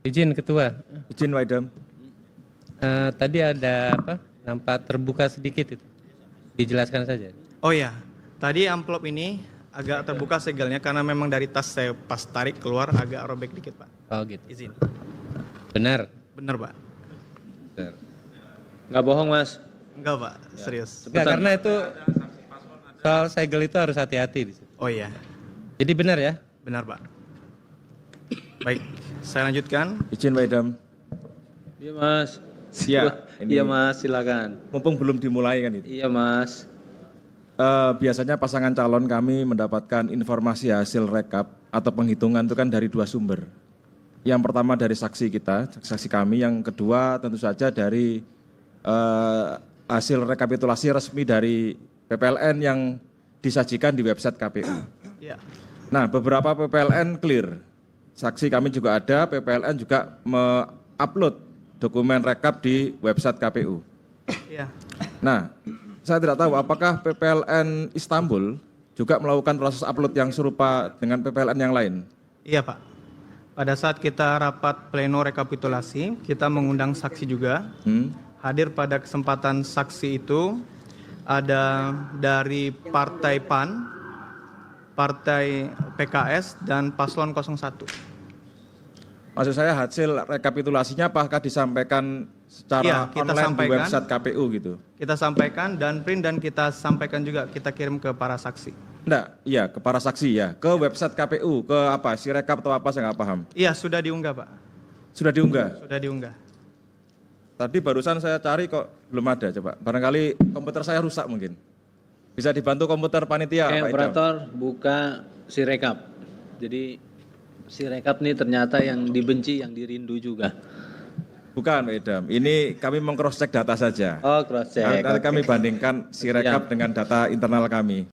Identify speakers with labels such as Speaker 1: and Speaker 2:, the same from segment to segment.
Speaker 1: Izin Ketua.
Speaker 2: Izin Pak Idam.
Speaker 1: Tadi ada apa? Nampak terbuka sedikit itu. Dijelaskan saja.
Speaker 3: Oh ya, tadi amplop ini agak terbuka segelnya karena memang dari tas saya pas tarik keluar agak robek dikit Pak.
Speaker 1: Oh gitu.
Speaker 3: Izin.
Speaker 1: Benar.
Speaker 3: Bener Pak?
Speaker 1: Benar.
Speaker 4: Nggak bohong mas.
Speaker 3: Enggak Pak, serius.
Speaker 1: Enggak, karena itu soal segel itu harus hati-hati di situ.
Speaker 3: Oh iya,
Speaker 1: Jadi benar ya?
Speaker 3: benar Pak. Baik, saya lanjutkan.
Speaker 2: Izin Pak Idam.
Speaker 4: Iya mas.
Speaker 2: Siap.
Speaker 4: Iya mas, silakan.
Speaker 2: Mumpung belum dimulai kan itu.
Speaker 4: Iya mas.
Speaker 2: Biasanya pasangan calon kami mendapatkan informasi hasil rekap atau penghitungan itu kan dari dua sumber. Yang pertama dari saksi kita, saksi kami. Yang kedua tentu saja dari hasil rekapitulasi resmi dari PPLN yang disajikan di website KPU.
Speaker 3: Ya.
Speaker 2: Nah, beberapa PPLN clear. Saksi kami juga ada, PPLN juga me-upload dokumen rekap di website KPU.
Speaker 3: Iya.
Speaker 2: Nah, saya tidak tahu apakah PPLN Istanbul juga melakukan proses upload yang serupa dengan PPLN yang lain.
Speaker 3: Iya Pak. Pada saat kita rapat pleno rekapitulasi, kita mengundang saksi juga. Hadir pada kesempatan saksi itu ada dari Partai PAN, Partai PKS, dan Paslon 01.
Speaker 2: Maksud saya hasil rekapitulasinya apakah disampaikan secara
Speaker 3: Iya, kita
Speaker 2: online
Speaker 3: sampaikan.
Speaker 2: di website KPU gitu?
Speaker 3: Kita sampaikan dan print dan kita sampaikan juga, kita kirim ke para saksi.
Speaker 2: Enggak, iya ke para saksi ya, ke website KPU, ke apa, Sirekap atau apa saya nggak paham.
Speaker 3: Iya, sudah diunggah Pak.
Speaker 2: Sudah diunggah?
Speaker 3: Sudah diunggah.
Speaker 2: Tadi barusan saya cari kok belum ada, coba. Barangkali komputer saya rusak mungkin. Bisa dibantu komputer panitia,
Speaker 4: Oke,
Speaker 2: Pak Idam?
Speaker 4: operator buka Sirekap. Jadi Sirekap nih ternyata yang dibenci, yang dirindu juga.
Speaker 2: Bukan Pak Idam, ini kami meng-cross check data saja.
Speaker 4: Oh, cross check.
Speaker 2: Nanti kami bandingkan Sirekap dengan data internal kami.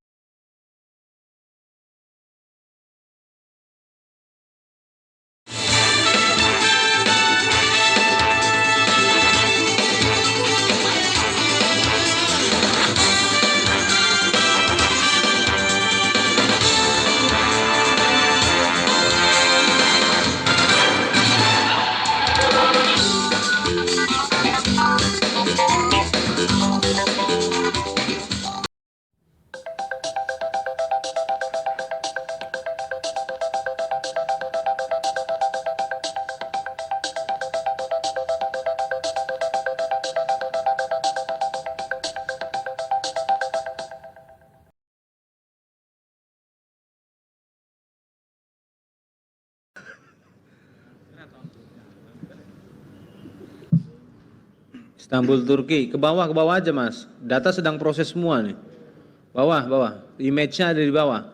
Speaker 4: Istanbul, Turki. Ke bawah aja mas. Data sedang proses semua nih. Bawah. Image-nya ada di bawah.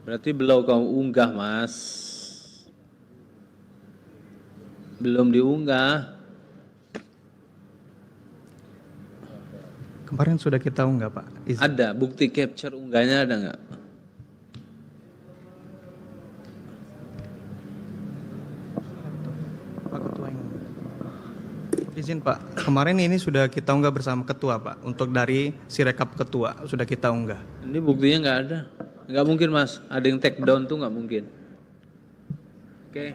Speaker 4: Berarti belum kau unggah mas. Belum diunggah.
Speaker 3: Kemarin sudah kita unggah Pak. Izin.
Speaker 4: Ada bukti capture unggahnya ada nggak?
Speaker 3: Pak Ketua yang izin Pak, kemarin ini sudah kita unggah bersama Ketua Pak. Untuk dari Sirekap Ketua sudah kita unggah.
Speaker 4: Ini buktinya nggak ada. Nggak mungkin mas. Ada yang take down tuh nggak mungkin. Oke.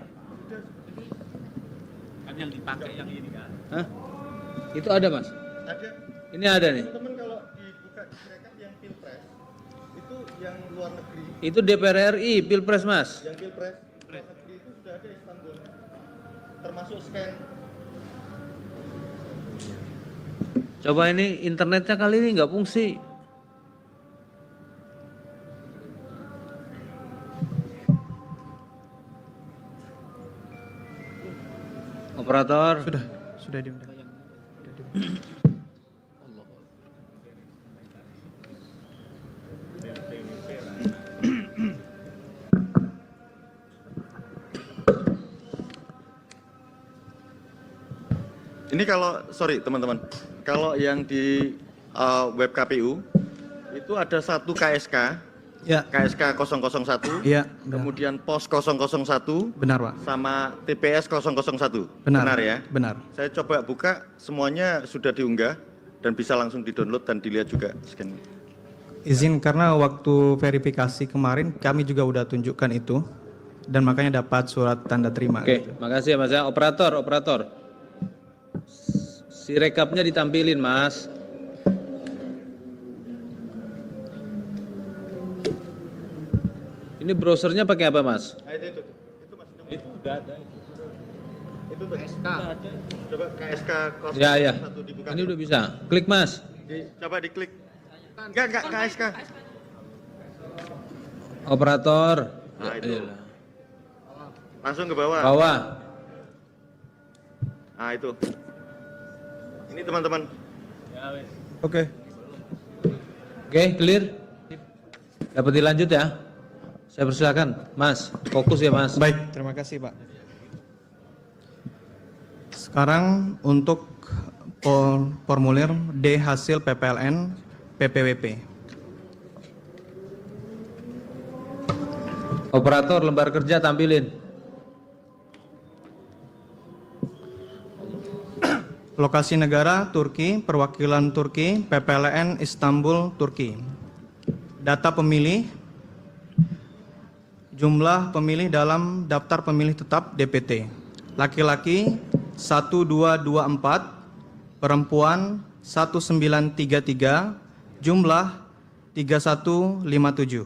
Speaker 5: Kan yang dipakai yang ini kan.
Speaker 4: Hah? Itu ada mas?
Speaker 6: Ada.
Speaker 4: Ini ada nih.
Speaker 6: Teman-teman kalau dibuka di Sirekap yang Pilpres, itu yang luar negeri,
Speaker 4: Itu DPR RI, Pilpres mas.
Speaker 6: yang Pilpres, luar negeri itu sudah ada Istanbul. Termasuk scan.
Speaker 4: Coba ini internetnya kali ini nggak fungsi. Operator.
Speaker 3: Sudah diunggah.
Speaker 6: Ini kalau, sorry teman-teman, kalau yang di web KPU, itu ada satu KSK,
Speaker 3: Ya,
Speaker 6: KSK 001,
Speaker 3: iya.
Speaker 6: kemudian POS 001,
Speaker 3: Benar Pak.
Speaker 6: sama TPS 001.
Speaker 3: Benar.
Speaker 6: ya?
Speaker 3: Benar.
Speaker 6: Saya coba buka, semuanya sudah diunggah dan bisa langsung di-download dan dilihat juga scan.
Speaker 3: Izin karena waktu verifikasi kemarin kami juga udah tunjukkan itu. dan makanya dapat surat tanda terima.
Speaker 4: Oke,
Speaker 3: gitu.
Speaker 4: makasih ya Mas ya. Operator. Si rekapnya ditampilin, Mas. Ini browsernya pakai apa, Mas?
Speaker 6: Itu tuh SK. Coba KSK kelas
Speaker 4: Ya.
Speaker 6: 1 dibuka.
Speaker 4: Ini udah bisa. Klik, Mas.
Speaker 6: Coba diklik. Enggak KSK.
Speaker 4: Operator.
Speaker 6: Nah, itu.
Speaker 4: Iyalah.
Speaker 6: Langsung ke bawah.
Speaker 4: Bawah.
Speaker 6: Nah, itu. Ini teman-teman.
Speaker 3: Oke.
Speaker 4: Oke, clear. Dapat dilanjut ya. Saya persilakan, Mas. Fokus ya, Mas.
Speaker 3: Baik, terima kasih Pak. Sekarang untuk formulir D hasil PPLN PPWP.
Speaker 4: Operator lembar kerja tampilin.
Speaker 3: Lokasi negara Turki, perwakilan Turki, PPLN Istanbul, Turki. Data pemilih, jumlah pemilih dalam daftar pemilih tetap DPT. Laki-laki 1224, perempuan 1933, jumlah 3157.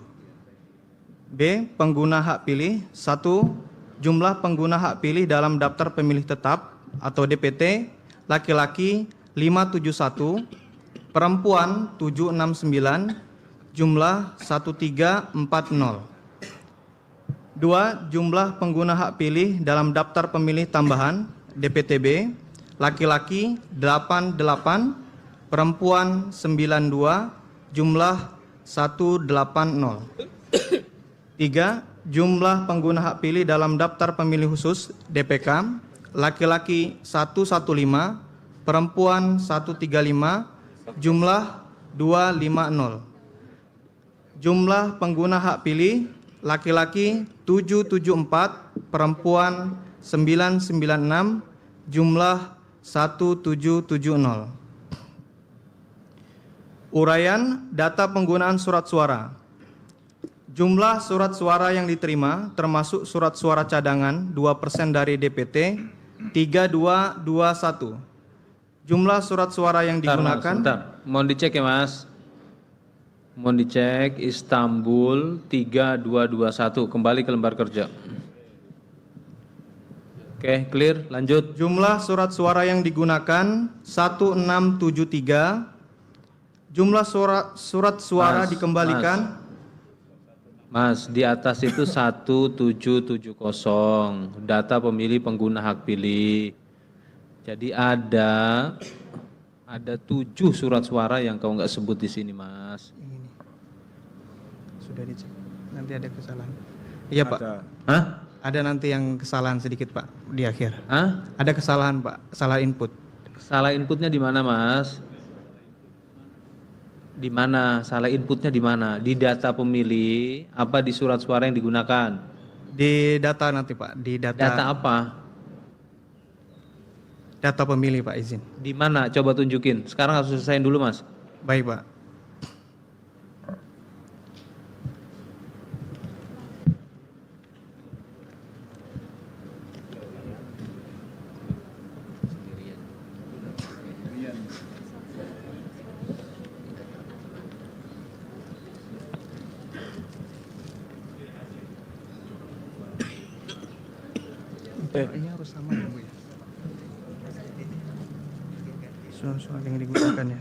Speaker 3: B. Pengguna hak pilih 1. Jumlah pengguna hak pilih dalam daftar pemilih tetap atau DPT, laki-laki 571, perempuan 769, jumlah 1340. 2. Jumlah pengguna hak pilih dalam daftar pemilih tambahan DPTB, laki-laki 88, perempuan 92, jumlah 180. 3. Jumlah pengguna hak pilih dalam daftar pemilih khusus DPK, laki-laki 115, perempuan 135, jumlah 250. Jumlah pengguna hak pilih laki-laki 774, perempuan 996, jumlah 1770. Uraian data penggunaan surat suara. Jumlah surat suara yang diterima termasuk surat suara cadangan 2% dari DPT 3221. Jumlah surat suara yang digunakan.
Speaker 4: Sebentar. Mohon dicek ya, Mas. Mohon dicek Istanbul 3221. Kembali ke lembar kerja. Oke, clear. Lanjut.
Speaker 3: Jumlah surat suara yang digunakan 1673. Jumlah surat suara
Speaker 4: Mas,
Speaker 3: dikembalikan.
Speaker 4: Mas, di atas itu 1770. Data pemilih pengguna hak pilih. Jadi ada 7 surat suara yang kau nggak sebut di sini, Mas.
Speaker 3: Ini. Sudah dicek. Nanti ada kesalahan. Iya, Pak.
Speaker 4: Hah?
Speaker 3: Ada nanti yang kesalahan sedikit, Pak, di akhir.
Speaker 4: Hah?
Speaker 3: Ada kesalahan, Pak. Salah input.
Speaker 4: Salah inputnya di mana, Mas? Di mana? Salah inputnya di mana? Di data pemilih apa di surat suara yang digunakan?
Speaker 3: Di data nanti, Pak. Di
Speaker 4: Data
Speaker 3: data
Speaker 4: apa?
Speaker 3: data pemilih, Pak, izin.
Speaker 4: Di mana? Coba tunjukin. Sekarang harus selesaiin dulu, Mas.
Speaker 3: Baik, Pak. Ini harus sama ya, Bu ya. Surat-surat yang digunakan ya.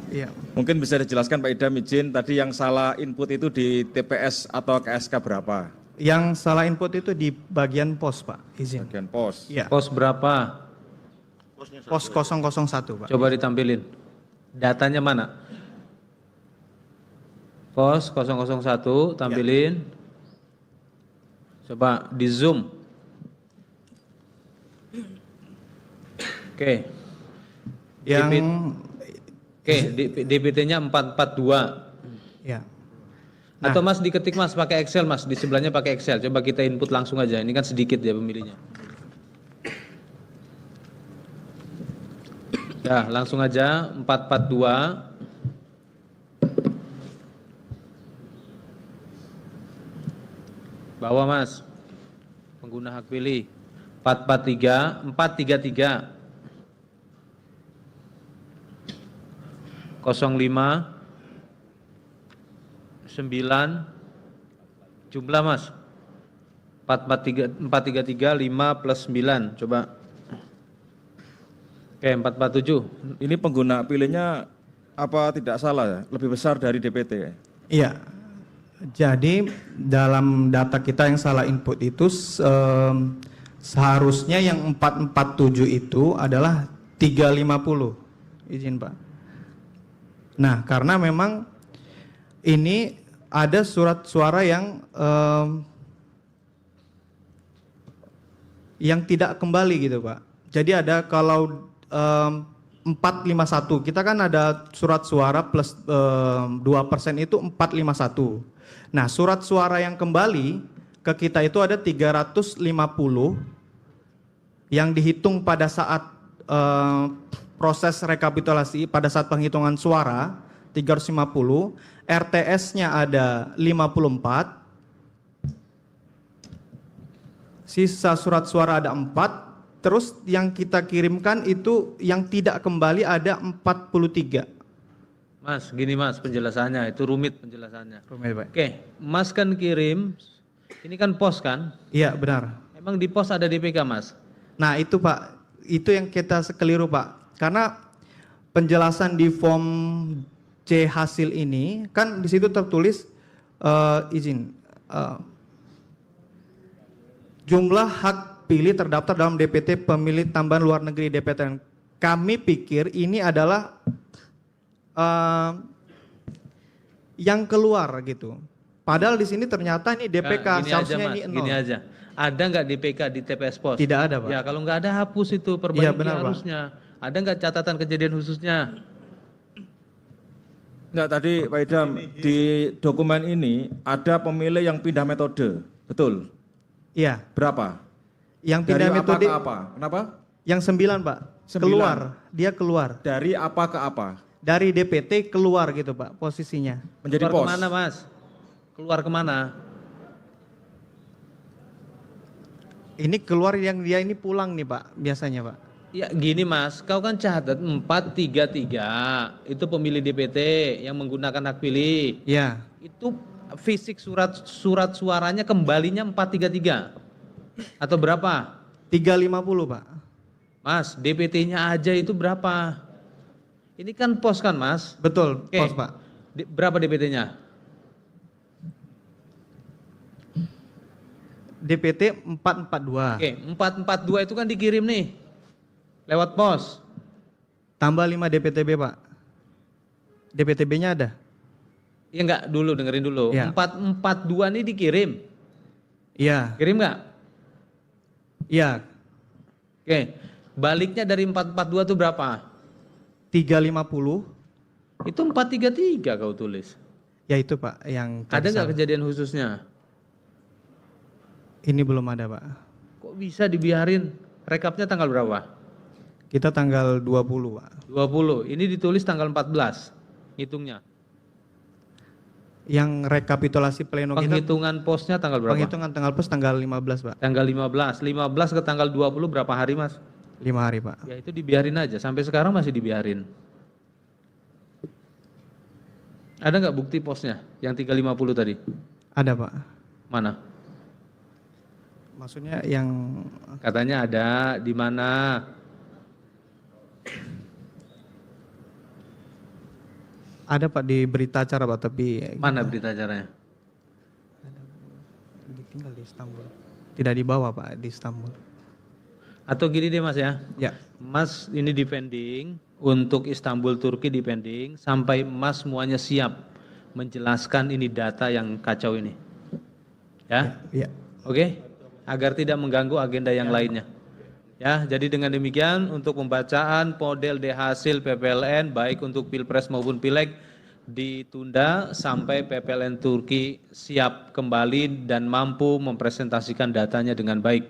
Speaker 3: Iya.
Speaker 2: Mungkin bisa dijelaskan Pak Idam izin tadi yang salah input itu di TPS atau KSK berapa?
Speaker 3: Yang salah input itu di bagian pos, Pak, izin.
Speaker 2: Bagian pos.
Speaker 3: Iya.
Speaker 4: Pos berapa?
Speaker 3: Pos 001, Pak.
Speaker 4: Coba ditampilin. Datanya mana? Pos 001, tampilin. Coba di zoom. Oke.
Speaker 3: Yang
Speaker 4: Oke, DPT-nya 442.
Speaker 3: ya.
Speaker 4: Atau Mas diketik Mas pakai Excel Mas, di sebelahnya pakai Excel. Coba kita input langsung aja. Ini kan sedikit ya pemilihnya. Ya, langsung aja 442. Bawah Mas. Pengguna hak pilih 433 05 9 jumlah Mas 433 5 plus 9 coba. Oke 447.
Speaker 2: Ini pengguna pilihnya apa tidak salah ya? Lebih besar dari DPT ya?
Speaker 3: Iya. Jadi dalam data kita yang salah input itu seharusnya yang 447 itu adalah 350. Izin Pak. Nah, karena memang ini ada surat suara yang tidak kembali gitu Pak. Jadi ada kalau 451, kita kan ada surat suara plus 2% itu 451. Nah, surat suara yang kembali ke kita itu ada 350 yang dihitung pada saat proses rekapitulasi, pada saat penghitungan suara 350, RTS-nya ada 54, sisa surat suara ada 4, terus yang kita kirimkan itu yang tidak kembali ada 43.
Speaker 4: Mas, gini Mas penjelasannya, itu rumit penjelasannya.
Speaker 3: Rumit, Pak.
Speaker 4: Oke, Mas kan kirim, ini kan pos kan?
Speaker 3: Iya, benar.
Speaker 4: Emang di pos ada DPK Mas?
Speaker 3: Nah itu Pak, itu yang kita keliru Pak. Karena penjelasan di form C hasil ini, kan di situ tertulis jumlah hak pilih terdaftar dalam DPT pemilih tambahan luar negeri DPT. Kami pikir ini adalah yang keluar gitu. Padahal di sini ternyata ini DPK,
Speaker 4: Gini
Speaker 3: seharusnya
Speaker 4: aja,
Speaker 3: ini
Speaker 4: Mas,
Speaker 3: 0.
Speaker 4: gini aja. Ada nggak DPK di TPS pos?
Speaker 3: Tidak ada Pak.
Speaker 4: Ya kalau nggak ada hapus itu, perbaiki
Speaker 3: Iya, benar, Pak.
Speaker 4: harusnya. Ada nggak catatan kejadian khususnya?
Speaker 2: Enggak, tadi Pak Idam, di dokumen ini ada pemilih yang pindah metode, betul?
Speaker 3: Iya.
Speaker 2: Berapa?
Speaker 3: Yang
Speaker 2: Dari
Speaker 3: pindah
Speaker 2: apa
Speaker 3: metode
Speaker 2: ke apa? Kenapa?
Speaker 3: yang 9 Pak.
Speaker 2: 9.
Speaker 3: Keluar, dia keluar.
Speaker 2: Dari apa ke apa?
Speaker 3: Dari DPT keluar gitu Pak posisinya.
Speaker 2: Menjadi
Speaker 4: Keluar
Speaker 2: pos.
Speaker 4: kemana Mas? Keluar kemana?
Speaker 3: Ini keluar yang dia ini pulang nih Pak biasanya Pak.
Speaker 4: Ya gini Mas, kau kan catat 433 itu pemilih DPT yang menggunakan hak pilih.
Speaker 3: Ya.
Speaker 4: Itu fisik surat suaranya kembalinya 433 atau berapa?
Speaker 3: 350 Pak.
Speaker 4: Mas, DPT-nya aja itu berapa? Ini kan pos kan Mas?
Speaker 3: Betul,
Speaker 4: Oke.
Speaker 3: pos Pak.
Speaker 4: Berapa DPT-nya?
Speaker 3: DPT 442.
Speaker 4: Oke, 442 itu kan dikirim nih lewat pos.
Speaker 3: Tambah 5 DPTB Pak. DPTB-nya ada?
Speaker 4: Ya enggak, dulu dengerin dulu.
Speaker 3: Ya.
Speaker 4: 442 ini dikirim.
Speaker 3: Iya.
Speaker 4: Kirim enggak?
Speaker 3: Iya.
Speaker 4: Oke. Baliknya dari 442 itu berapa?
Speaker 3: 350.
Speaker 4: Itu 433 kau tulis.
Speaker 3: Ya itu Pak yang
Speaker 4: Ada
Speaker 3: tadi
Speaker 4: enggak
Speaker 3: salah.
Speaker 4: kejadian khususnya?
Speaker 3: Ini belum ada Pak.
Speaker 4: Kok bisa dibiarin? Rekapnya tanggal berapa?
Speaker 3: Kita tanggal 20 Pak.
Speaker 4: 20. Ini ditulis tanggal 14. Hitungnya.
Speaker 3: Yang rekapitulasi pleno kita
Speaker 4: Penghitungan posnya tanggal berapa?
Speaker 3: penghitungan tanggal pos tanggal 15 Pak.
Speaker 4: Tanggal 15. 15 ke tanggal 20 berapa hari Mas?
Speaker 3: 5 hari Pak.
Speaker 4: Ya itu dibiarin aja. Sampai sekarang masih dibiarin. Ada nggak bukti posnya yang 350 tadi?
Speaker 3: Ada Pak.
Speaker 4: Mana?
Speaker 3: Maksudnya yang
Speaker 4: Katanya ada di mana?
Speaker 3: ada Pak di berita acara Pak, tapi
Speaker 4: Mana berita acaranya?
Speaker 3: tinggal di Istanbul. Tidak dibawa Pak di Istanbul.
Speaker 4: Atau gini deh Mas ya.
Speaker 3: Ya.
Speaker 4: Mas ini dipending untuk Istanbul Turki dipending sampai Mas semuanya siap menjelaskan ini data yang kacau ini. Ya?
Speaker 3: Iya.
Speaker 4: Oke? Agar tidak mengganggu agenda yang lainnya. Ya, jadi dengan demikian untuk pembacaan model D hasil PPLN baik untuk Pilpres maupun Pileg ditunda sampai PPLN Turki siap kembali dan mampu mempresentasikan datanya dengan baik.